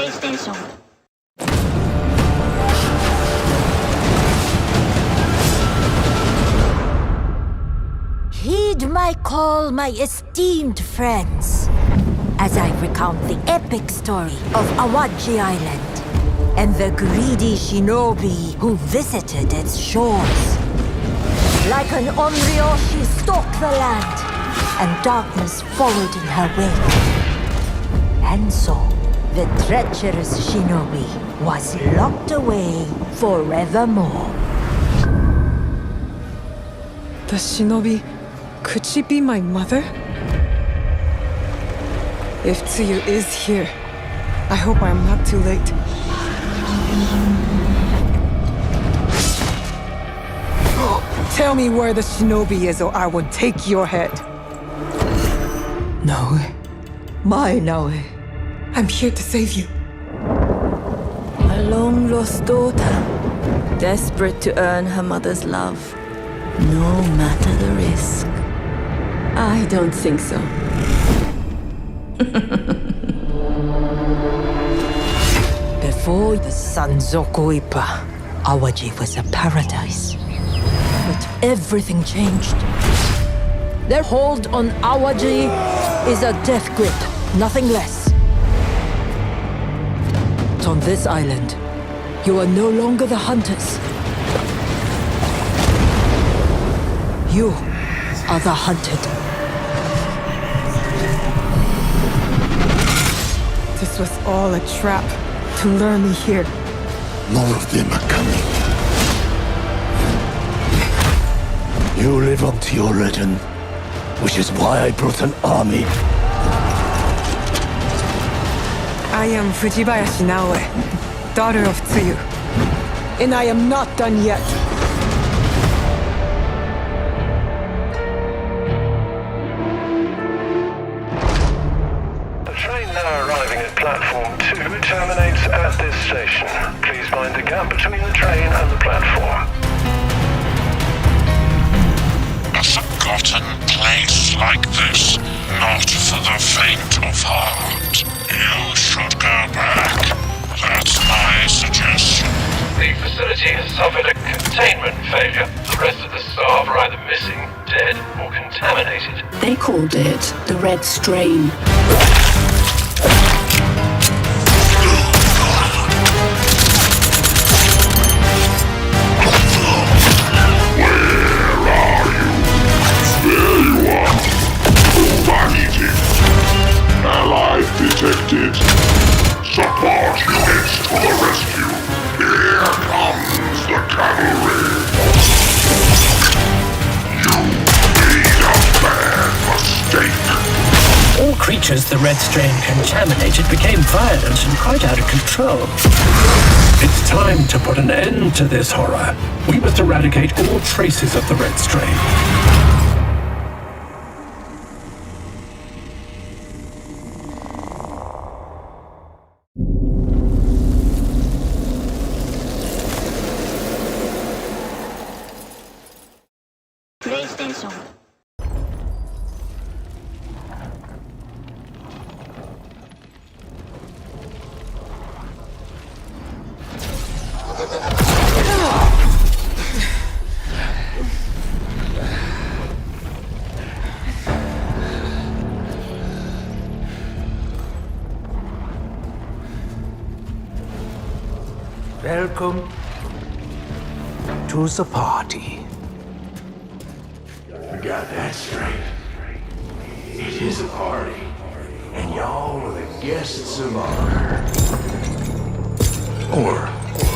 PlayStation. Heed my call, my esteemed friends, as I recount the epic story of Awaji Island and the greedy shinobi who visited its shores. Like an onryo, she stalked the land, and darkness followed in her wake. And so, the treacherous shinobi was locked away forevermore. The shinobi... could she be my mother? If Tsuyu is here, I hope I am not too late. Tell me where the shinobi is or I will take your head. Naue. My Naue. I'm here to save you. A long-lost daughter, desperate to earn her mother's love, no matter the risk. I don't think so. Before the Sanzoku Ippa, Awaji was a paradise. But everything changed. Their hold on Awaji is a death grip, nothing less. On this island, you are no longer the hunters. You are the hunted. This was all a trap to lure me here. More of them are coming. You live up to your legend, which is why I brought an army. I am Fujibayashi Naue, daughter of Tsuyu. And I am not done yet. The train now arriving at platform 2 terminates at this station. Please mind the gap between the train and the platform. A forgotten place like this, not for the faint of heart. You should go back. That's my suggestion. The facility has suffered a containment failure. The rest of the staff are either missing, dead, or contaminated. They called it the Red Strain. Allied detected. Support units to the rescue. Here comes the cavalry. You made a bad mistake. All creatures the Red Strain contaminated became violent and quite out of control. It's time to put an end to this horror. We must eradicate all traces of the Red Strain. PlayStation. Welcome to the party. We got that straight. It is a party, and y'all are the guests of honor. Or,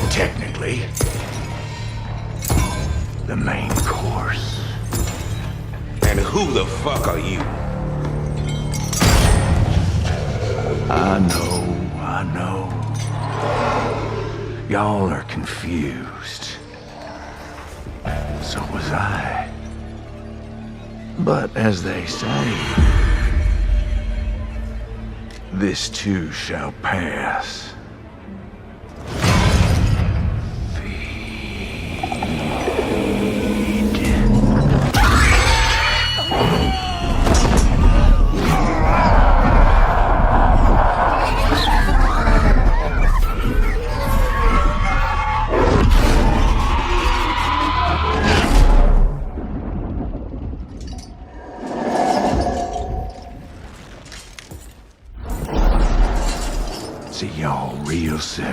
technically, the main course. And who the fuck are you? I know. Y'all are confused. So was I. But as they say, this too shall pass. See y'all real soon.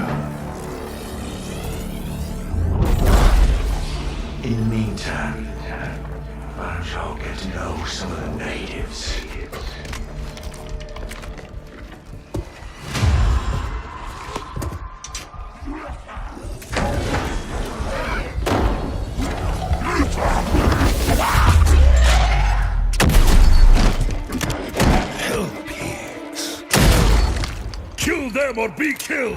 In the meantime, why don't y'all get to know some of the natives? Hell pigs. Kill them or be killed!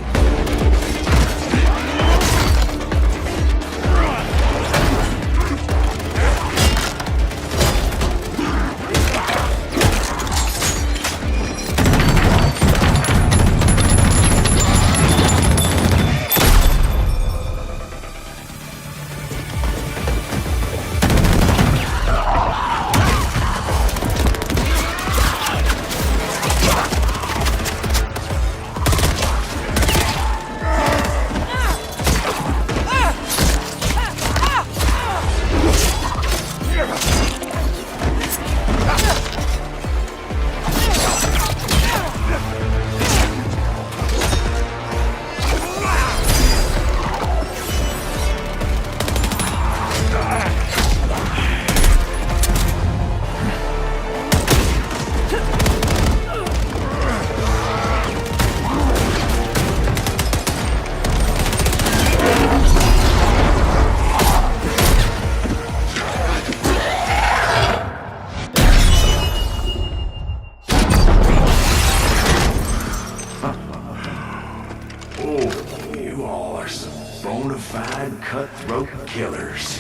Cutthroat killers.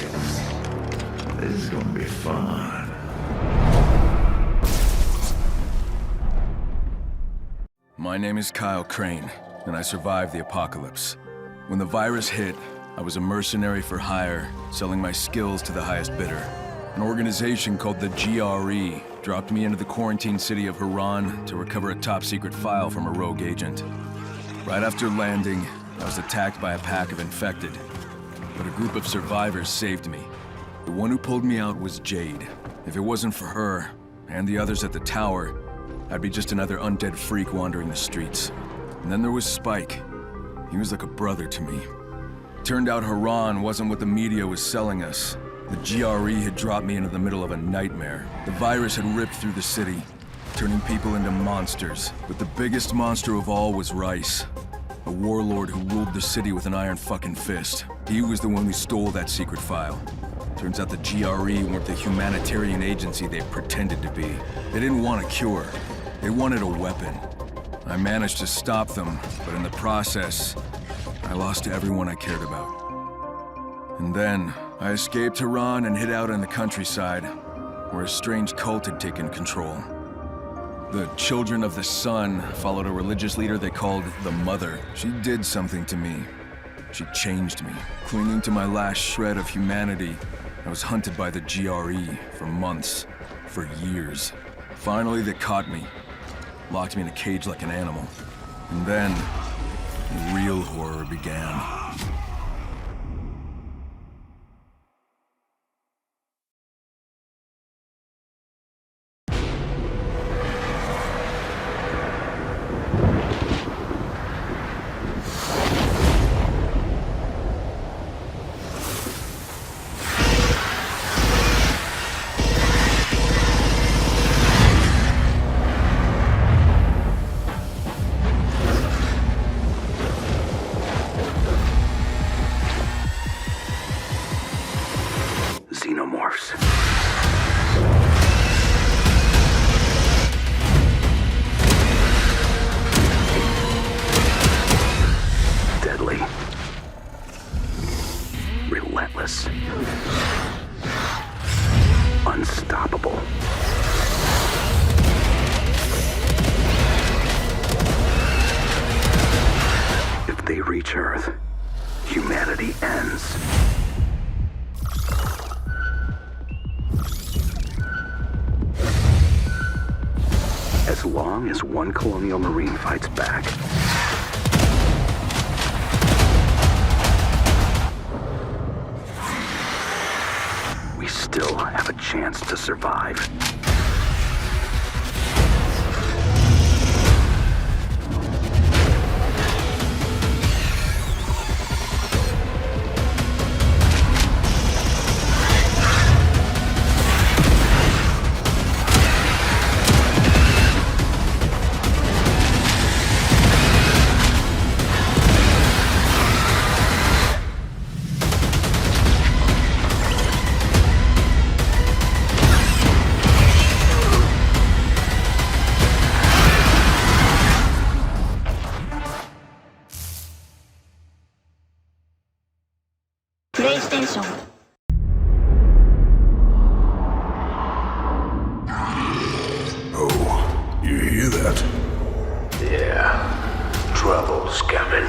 This is gonna be fun. My name is Kyle Crane, and I survived the apocalypse. When the virus hit, I was a mercenary for hire, selling my skills to the highest bidder. An organization called the GRE dropped me into the quarantine city of Haran to recover a top-secret file from a rogue agent. Right after landing, I was attacked by a pack of infected. But a group of survivors saved me. The one who pulled me out was Jade. If it wasn't for her, and the others at the tower, I'd be just another undead freak wandering the streets. And then there was Spike. He was like a brother to me. Turned out Haran wasn't what the media was selling us. The GRE had dropped me into the middle of a nightmare. The virus had ripped through the city, turning people into monsters. But the biggest monster of all was Rice. A warlord who ruled the city with an iron fucking fist. He was the one who stole that secret file. Turns out the GRE weren't the humanitarian agency they pretended to be. They didn't want a cure. They wanted a weapon. I managed to stop them, but in the process, I lost everyone I cared about. And then, I escaped Haran and hid out in the countryside, where a strange cult had taken control. The Children of the Sun followed a religious leader they called the Mother. She did something to me. She changed me. Clinging to my last shred of humanity, I was hunted by the GRE for months, for years. Finally, they caught me, locked me in a cage like an animal. And then, the real horror began. Xenomorphs. Deadly. Relentless. Unstoppable. If they reach Earth, humanity ends. As long as one colonial marine fights back, we still have a chance to survive. hear that? Yeah. Trouble's coming.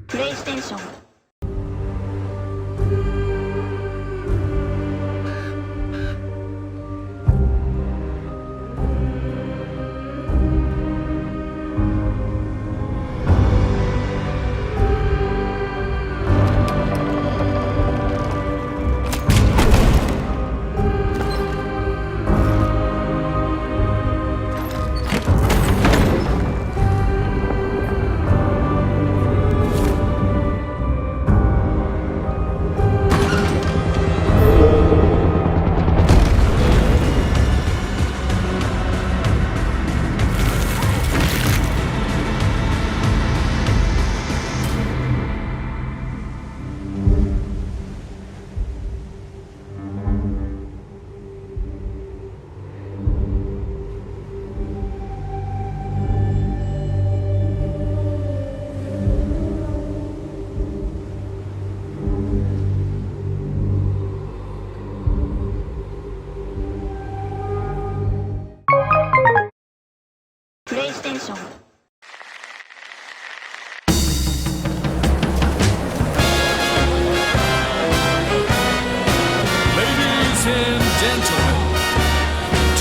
PlayStation. PlayStation. Ladies and gentlemen,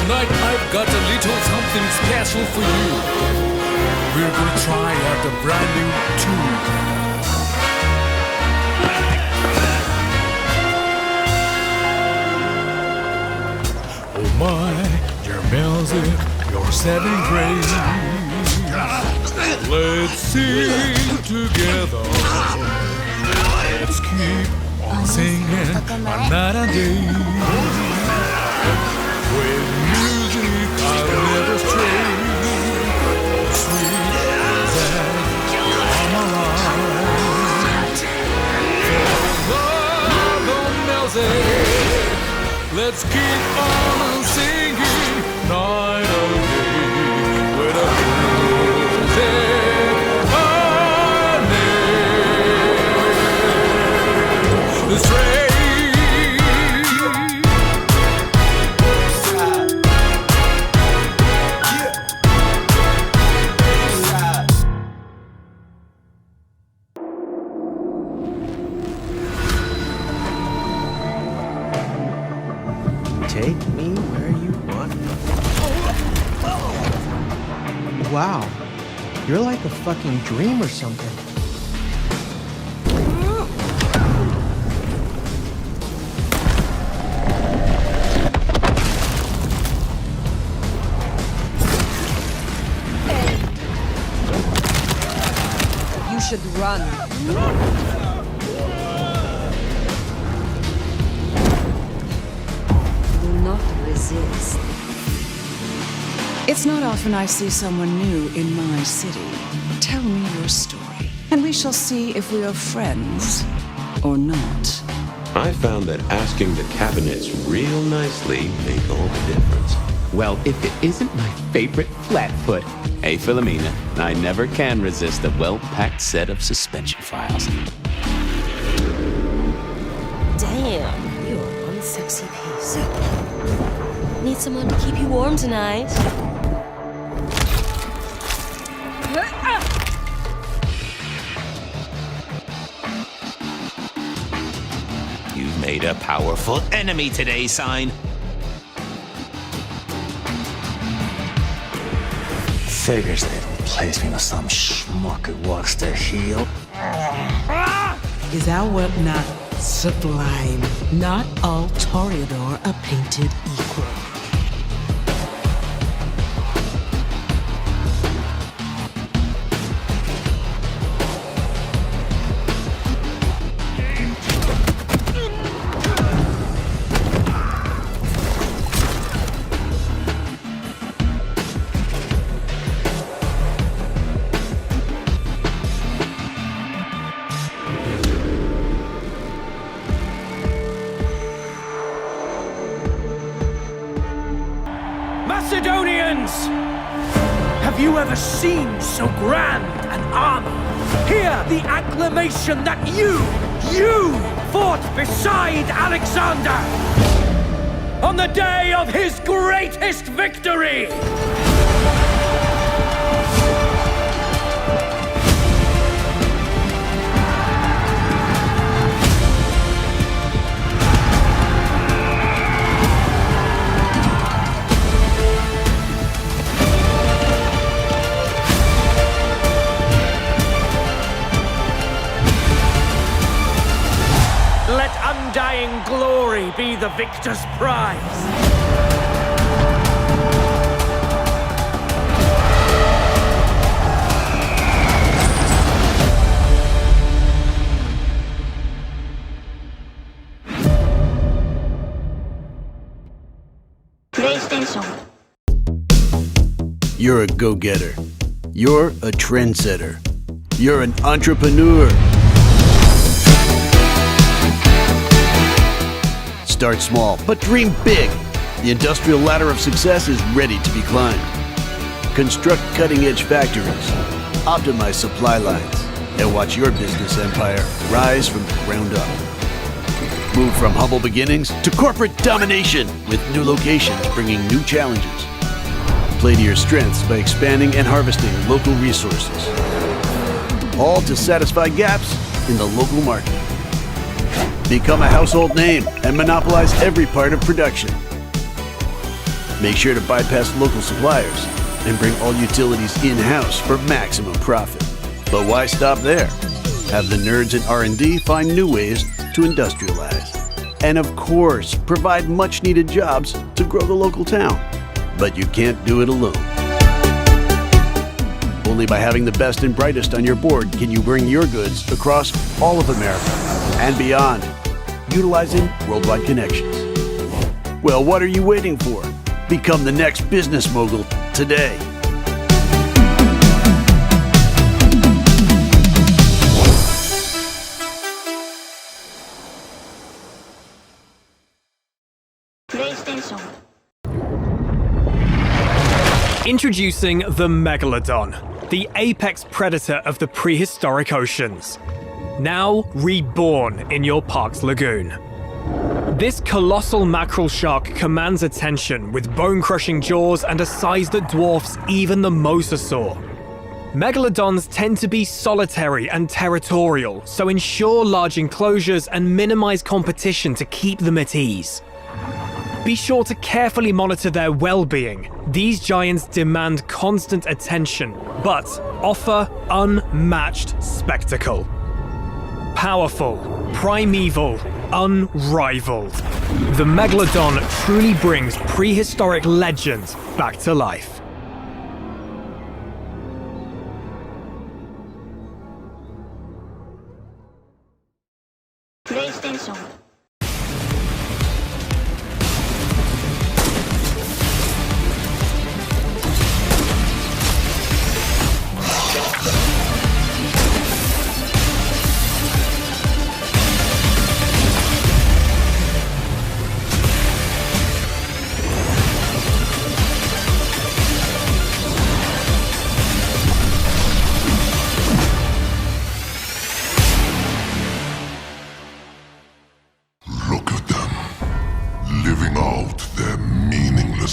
tonight I've got a little something special for you. We're gonna try out a brand new tool. Oh my, your music, your seven grace. Let's sing together. Let's keep on singing night and day. With music I'll never stray. Sweet as on my life. For love of music, let's keep on singing night and day. With a music honey. Stray. Take me where you want. Wow, you're like a fucking dream or something. You should run. Not resist. It's not often I see someone new in my city. Tell me your story, and we shall see if we are friends or not. I found that asking the cabinets real nicely make all the difference. Well, if it isn't my favorite flatfoot. Hey, Philomena, I never can resist a well-packed set of suspension files. Damn, you're one sexy piece. Need someone to keep you warm tonight? You've made a powerful enemy today, sign. Figures they'd replace me with some schmuck who wants to heal. Is our work not sublime? Not all Toreador are painted equal. Macedonians! Have you ever seen so grand an army? Hear the acclamation that you fought beside Alexander on the day of his greatest victory! Let undying glory be the victor's prize. PlayStation. You're a go-getter. You're a trendsetter. You're an entrepreneur. Start small, but dream big. The industrial ladder of success is ready to be climbed. Construct cutting-edge factories, optimize supply lines, and watch your business empire rise from the ground up. Move from humble beginnings to corporate domination with new locations bringing new challenges. Play to your strengths by expanding and harvesting local resources. All to satisfy gaps in the local market. Become a household name and monopolize every part of production. Make sure to bypass local suppliers and bring all utilities in-house for maximum profit. But why stop there? Have the nerds in R&D find new ways to industrialize. And of course, provide much-needed jobs to grow the local town. But you can't do it alone. Only by having the best and brightest on your board can you bring your goods across all of America and beyond, utilizing worldwide connections. Well, what are you waiting for? Become the next business mogul today. PlayStation. Introducing the Megalodon, the apex predator of the prehistoric oceans. Now reborn in your park's lagoon. This colossal mackerel shark commands attention with bone-crushing jaws and a size that dwarfs even the mosasaur. Megalodons tend to be solitary and territorial, so ensure large enclosures and minimize competition to keep them at ease. Be sure to carefully monitor their well-being. These giants demand constant attention, but offer unmatched spectacle. Powerful, primeval, unrivaled. The Megalodon truly brings prehistoric legends back to life. PlayStation.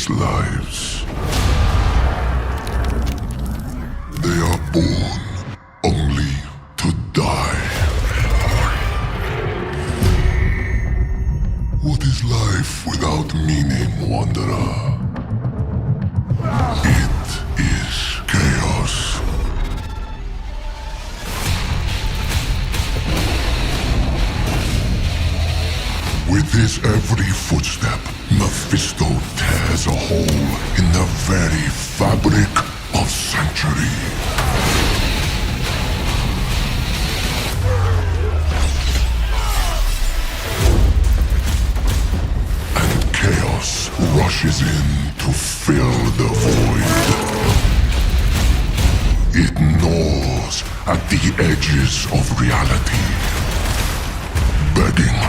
Lives. They are born only to die. is life without meaning, Wanderer? It is chaos. With his every footstep, Mephisto tears a hole in the very fabric of sanctuary. And chaos rushes in to fill the void. It gnaws at the edges of reality, begging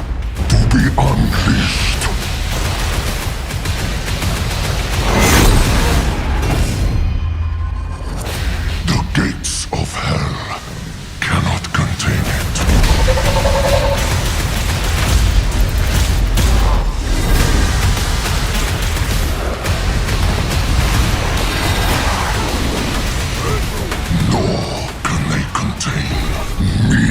to be unleashed. The gates of hell cannot contain it. Nor can they contain me.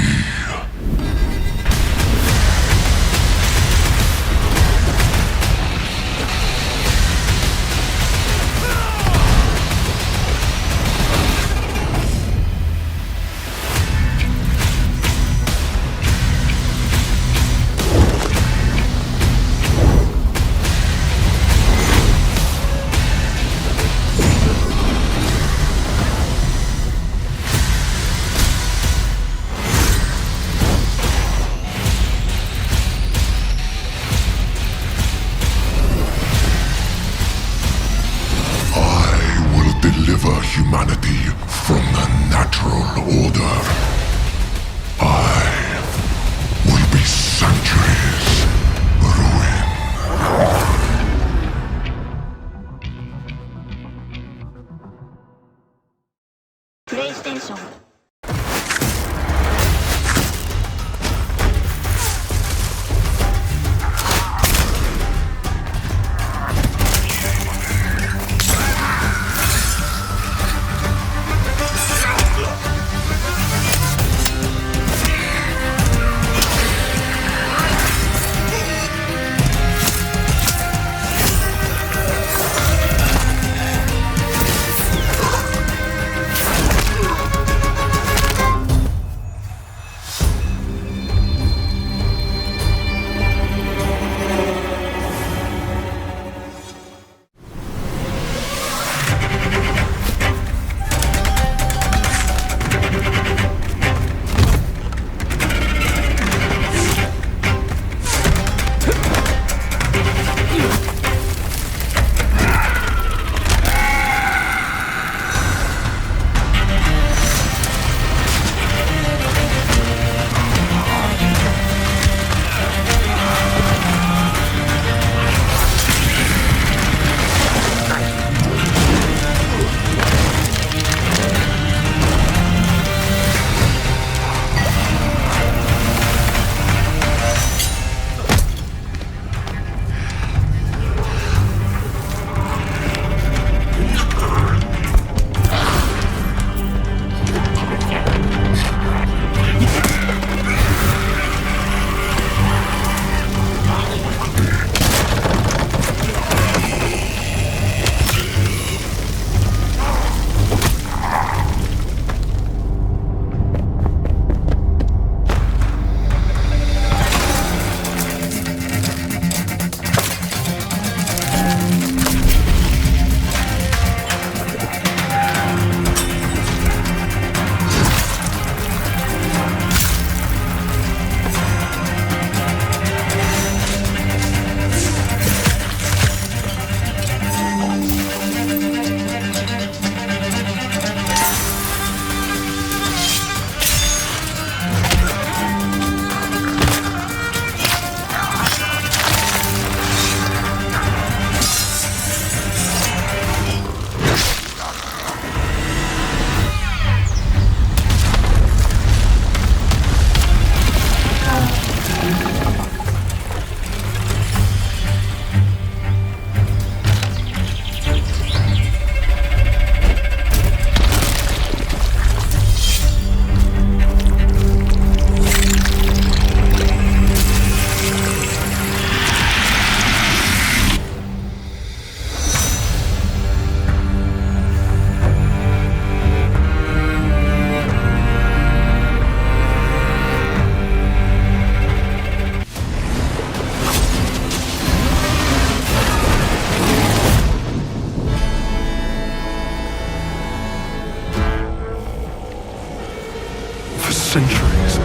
centuries,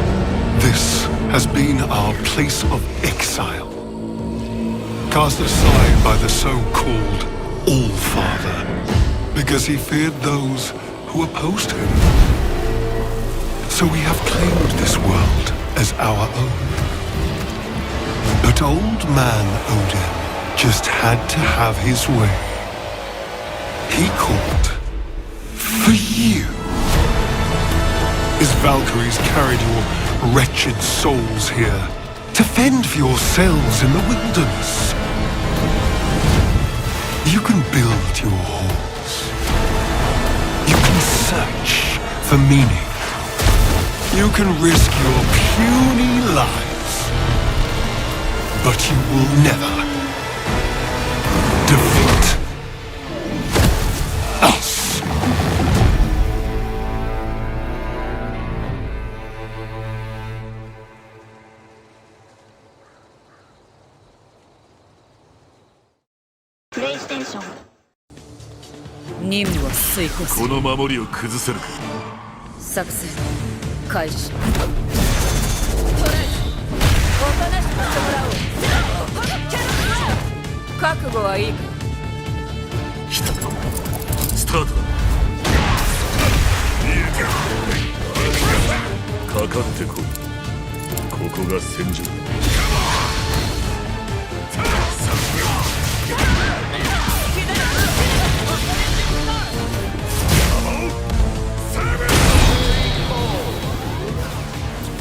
this has been our place of exile. Cast aside by the so-called All-Father, because he feared those who opposed him. So we have claimed this world as our own. But old man Odin just had to have his way. He called for you. His Valkyries carried your wretched souls here to fend for yourselves in the wilderness. You can build your halls. You can search for meaning. You can risk your puny lives. But you will never defeat us. PlayStation 任務は遂行する。この守りを崩せるか。作戦開始。とりあえずおとなしくしてもらおう。覚悟はいいか。来た。スタートだ。かかってこい。ここが戦場だ。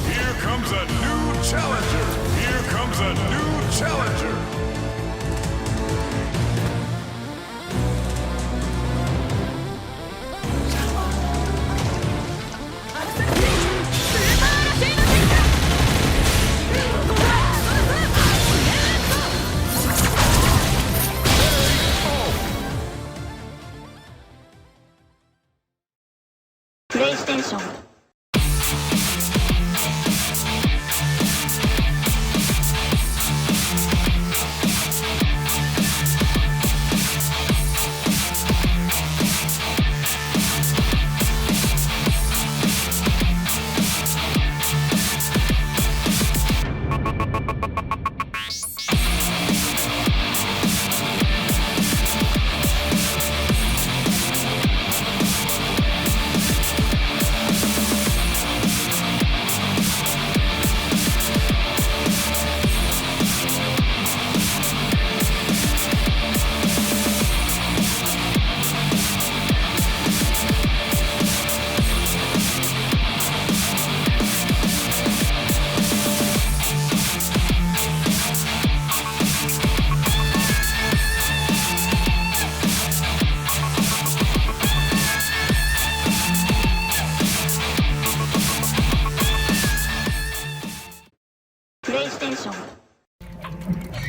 Here comes a new challenger! Here comes a new challenger! PlayStation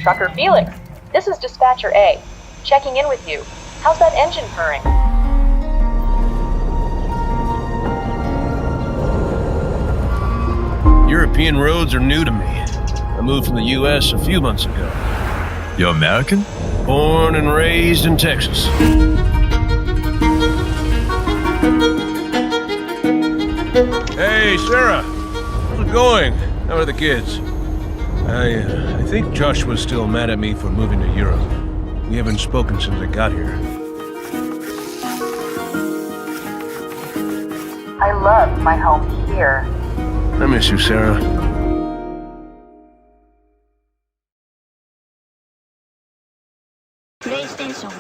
Trucker Felix, this is Dispatcher A. Checking in with you. How's that engine purring? European roads are new to me. I moved from the U.S. a few months ago. You're American? Born and raised in Texas. Hey, Sarah. How's it going? How are the kids? I think Josh was still mad at me for moving to Europe. We haven't spoken since I got here. I love my home here. I miss you, Sarah. PlayStation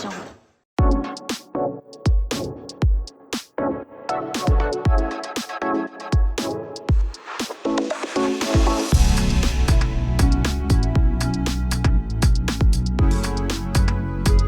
ョン